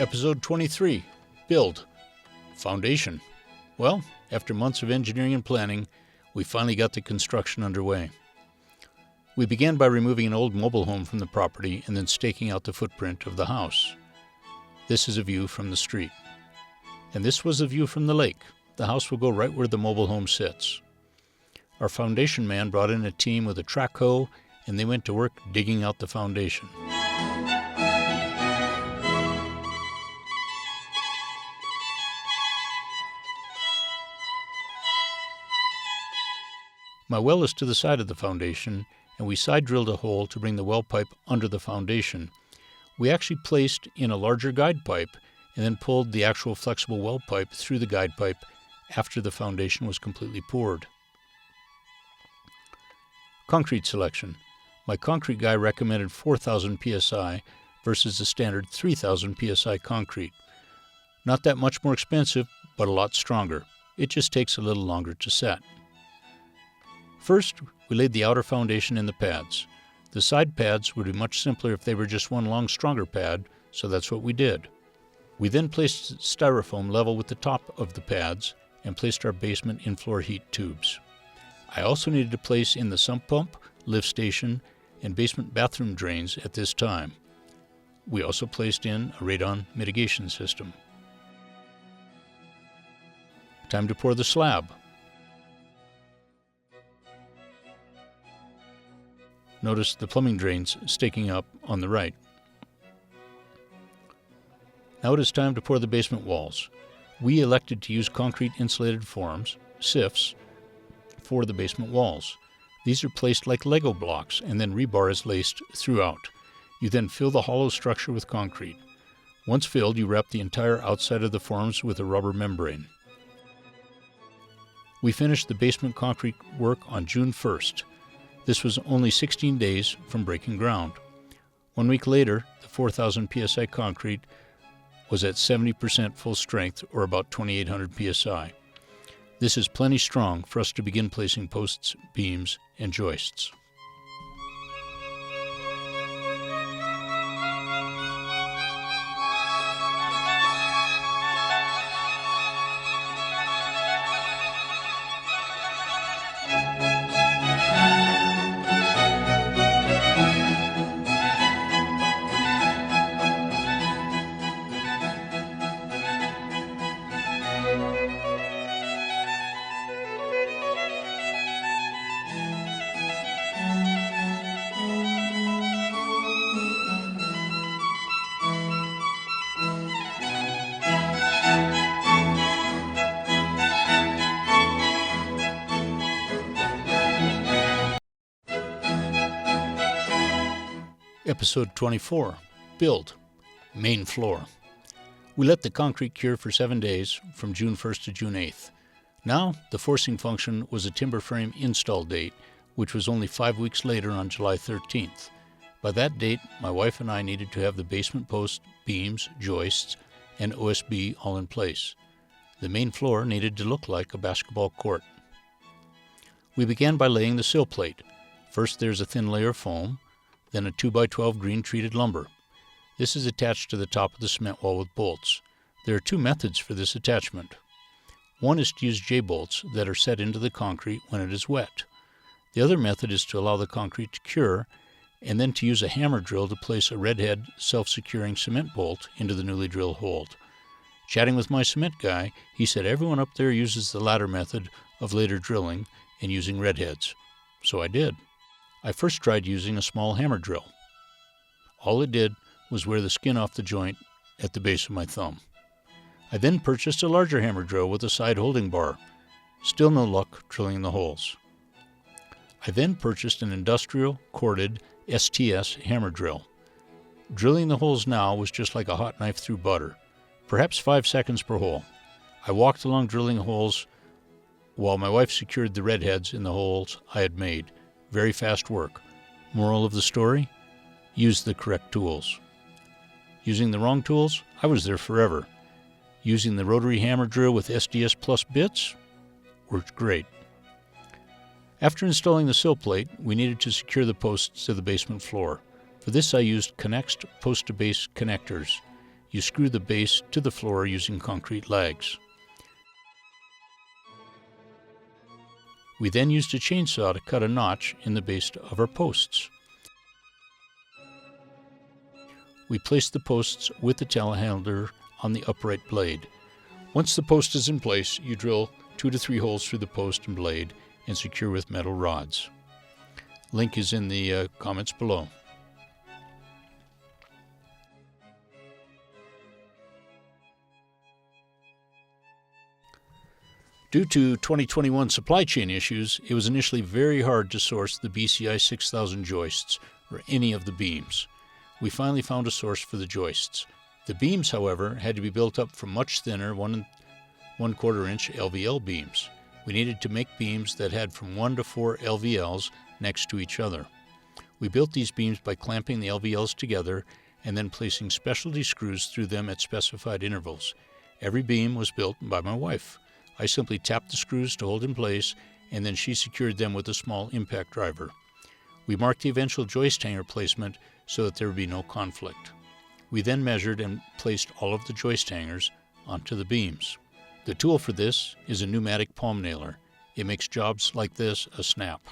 Episode 23, Build, Foundation. Well, after months of engineering and planning, we finally got the construction underway. We began by removing an old mobile home from the property and then staking out the footprint of the house. This is a view from the street. And this was a view from the lake. The house will go right where the mobile home sits. Our foundation man brought in a team with a track hoe, and they went to work digging out the foundation. My well is to the side of the foundation, and we side drilled a hole to bring the well pipe under the foundation. We actually placed in a larger guide pipe and then pulled the actual flexible well pipe through the guide pipe after the foundation was completely poured. Concrete selection. My concrete guy recommended 4,000 psi versus the standard 3,000 psi concrete. Not that much more expensive, but a lot stronger. It just takes a little longer to set. First, we laid the outer foundation in the pads. The side pads would be much simpler if they were just one long, stronger pad, so that's what we did. We then placed styrofoam level with the top of the pads and placed our basement in-floor heat tubes. I also needed to place in the sump pump, lift station, and basement bathroom drains at this time. We also placed in a radon mitigation system. Time to pour the slab. Notice the plumbing drains sticking up on the right. Now it is time to pour the basement walls. We elected to use concrete insulated forms, SIFs, for the basement walls. These are placed like Lego blocks, and then rebar is laced throughout. You then fill the hollow structure with concrete. Once filled, you wrap the entire outside of the forms with a rubber membrane. We finished the basement concrete work on June 1st. This was only 16 days from breaking ground. 1 week later, the 4,000 psi concrete was at 70% full strength, or about 2,800 psi. This is plenty strong for us to begin placing posts, beams, and joists. Episode 24, Build, Main Floor. We let the concrete cure for 7 days, from June 1st to June 8th. Now, the forcing function was a Timberframe install date, which was only 5 weeks later on July 13th. By that date, my wife and I needed to have the basement posts, beams, joists, and OSB all in place. The main floor needed to look like a basketball court. We began by laying the sill plate. First, there's a thin layer of foam, then a 2x12 green treated lumber. This is attached to the top of the cement wall with bolts. There are two methods for this attachment. One is to use J-bolts that are set into the concrete when it is wet. The other method is to allow the concrete to cure and then to use a hammer drill to place a redhead self-securing cement bolt into the newly drilled hole. Chatting with my cement guy, he said everyone up there uses the latter method of later drilling and using redheads. So I did. I first tried using a small hammer drill. All it did was wear the skin off the joint at the base of my thumb. I then purchased a larger hammer drill with a side holding bar. Still no luck drilling the holes. I then purchased an industrial corded STS hammer drill. Drilling the holes now was just like a hot knife through butter, perhaps 5 seconds per hole. I walked along drilling holes while my wife secured the redheads in the holes I had made. Very fast work. Moral of the story? Use the correct tools. Using the wrong tools? I was there forever. Using the rotary hammer drill with SDS Plus bits? Worked great. After installing the sill plate, we needed to secure the posts to the basement floor. For this I used Connext post-to-base connectors. You screw the base to the floor using concrete lags. We then used a chainsaw to cut a notch in the base of our posts. We placed the posts with the telehandler on the upright blade. Once the post is in place, you drill 2 to 3 holes through the post and blade and secure with metal rods. Link is in the comments below. Due to 2021 supply chain issues, it was initially very hard to source the BCI 6000 joists or any of the beams. We finally found a source for the joists. The beams, however, had to be built up from much thinner 1 1/4 inch LVL beams. We needed to make beams that had from 1 to 4 LVLs next to each other. We built these beams by clamping the LVLs together and then placing specialty screws through them at specified intervals. Every beam was built by my wife. I simply tapped the screws to hold in place, and then she secured them with a small impact driver. We marked the eventual joist hanger placement so that there would be no conflict. We then measured and placed all of the joist hangers onto the beams. The tool for this is a pneumatic palm nailer. It makes jobs like this a snap.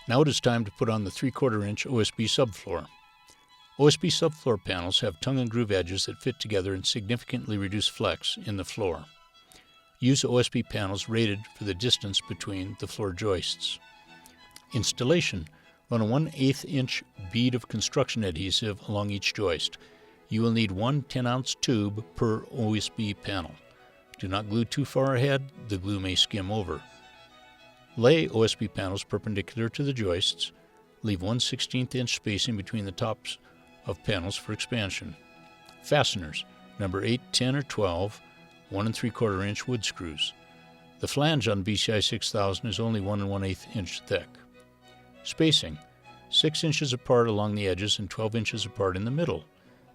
Now it is time to put on the 3/4 inch OSB subfloor. OSB subfloor panels have tongue and groove edges that fit together and significantly reduce flex in the floor. Use OSB panels rated for the distance between the floor joists. Installation: run a 1/8 inch bead of construction adhesive along each joist. You will need 1 10-ounce tube per OSB panel. Do not glue too far ahead, the glue may skim over. Lay OSB panels perpendicular to the joists. Leave 1/16 inch spacing between the tops of panels for expansion. Fasteners: number 8, 10, or 12, 1 3/4 inch wood screws. The flange on BCI 6000 is only 1 1/8 inch thick. Spacing: 6 inches apart along the edges and 12 inches apart in the middle.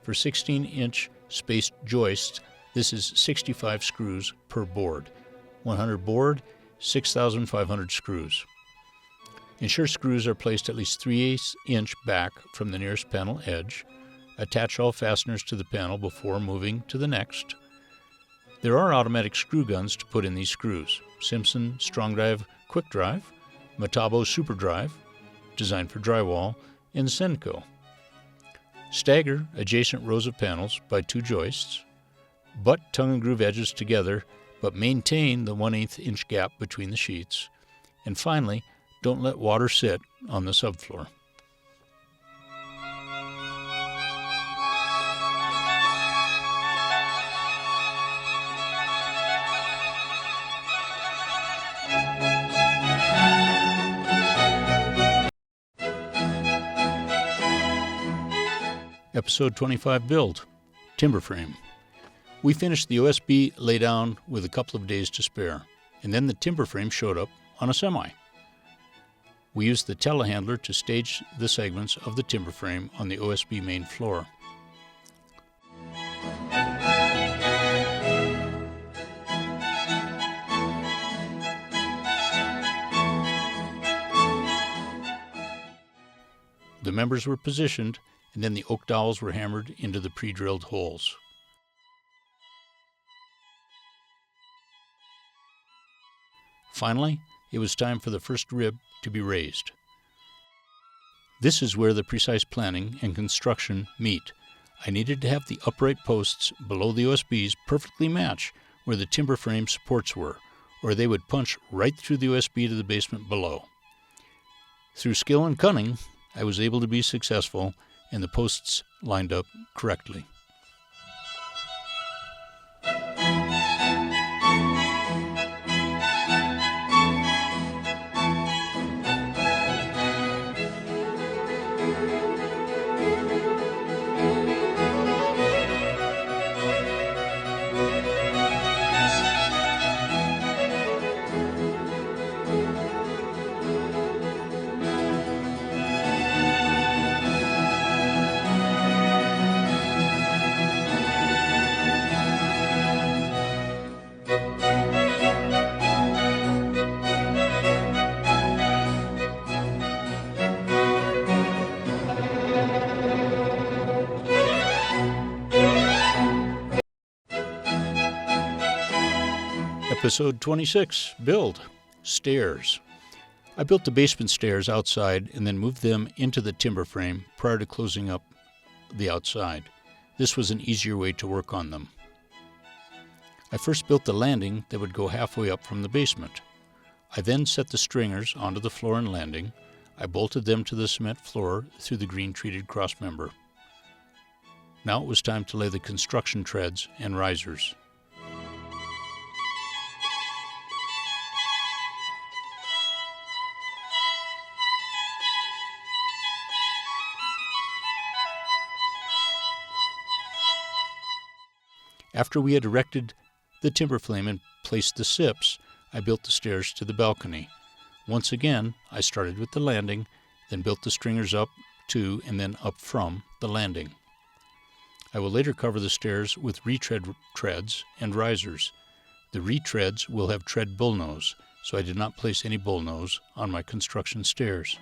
For 16-inch spaced joists, this is 65 screws per board. 100 board, 6,500 screws. Ensure screws are placed at least 3/8 inch back from the nearest panel edge. Attach all fasteners to the panel before moving to the next. There are automatic screw guns to put in these screws. Simpson Strong Drive Quick Drive, Metabo Super Drive, designed for drywall, and Senko. Stagger adjacent rows of panels by 2 joists. Butt tongue and groove edges together, but maintain the 1/8 inch gap between the sheets. And finally, don't let water sit on the subfloor. Episode 25 Build, Timberframe. We finished the OSB laydown with a couple of days to spare, and then the Timberframe showed up on a semi. We used the telehandler to stage the segments of the Timberframe on the OSB main floor. The members were positioned, and then the oak dowels were hammered into the pre-drilled holes. Finally, it was time for the first rib to be raised. This is where the precise planning and construction meet. I needed to have the upright posts below the OSBs perfectly match where the timber frame supports were, or they would punch right through the OSB to the basement below. Through skill and cunning, I was able to be successful, and the posts lined up correctly. Episode 26, Build, Stairs. I built the basement stairs outside and then moved them into the timber frame prior to closing up the outside. This was an easier way to work on them. I first built the landing that would go halfway up from the basement. I then set the stringers onto the floor and landing. I bolted them to the cement floor through the green-treated crossmember. Now it was time to lay the construction treads and risers. After we had erected the timber frame and placed the SIPs, I built the stairs to the balcony. Once again, I started with the landing, then built the stringers up to and then up from the landing. I will later cover the stairs with retread treads and risers. The retreads will have tread bullnose, so I did not place any bullnose on my construction stairs.